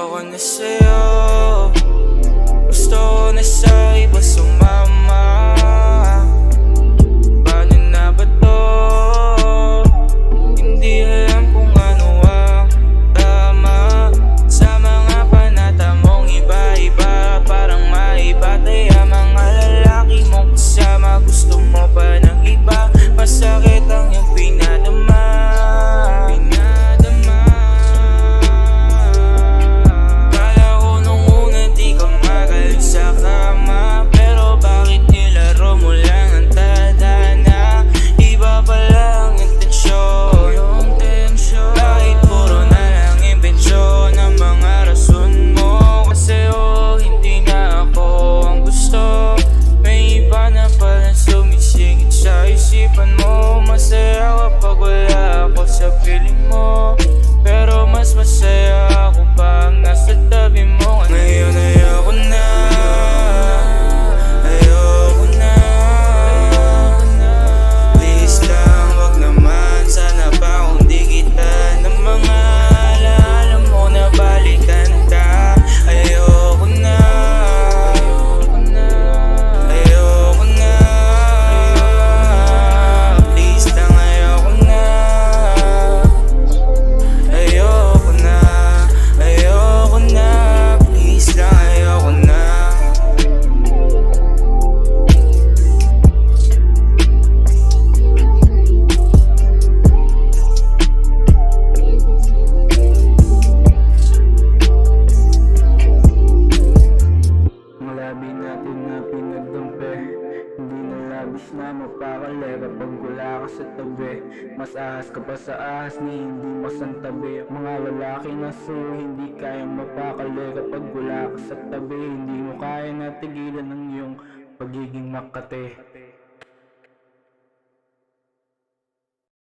Ayoko na sa'yo, gusto ko na sa iba sumama. Paano na ba to? Hindi alam kung ano ang tama sa mga panata mong iba-iba. Parang maiba kaya mga lalaki mong kasama. Gusto mo pa ng iba, masakit ang iyong pinadama. Isipan mo, masaya kapag wala ako sa piling mo. Pero mas masaya ako pag nasa tabi mo. Ngayon ayoko na, ayoko na. Please lang, wag naman. Sana pa kung di kita na mga alaala mo na balikan ka. Ayoko na, ayoko na, ayoko na. Natin na pinagdampi, hindi na labis na mapakali kapag wala ka sa tabi. Mas ahas ka pa sa ahas ni hindi masantabi. Mga lalaki na sa'yo hindi kayang mapakali kapag wala ka sa tabi. Hindi mo kaya na tigilan ng iyong pagiging makate.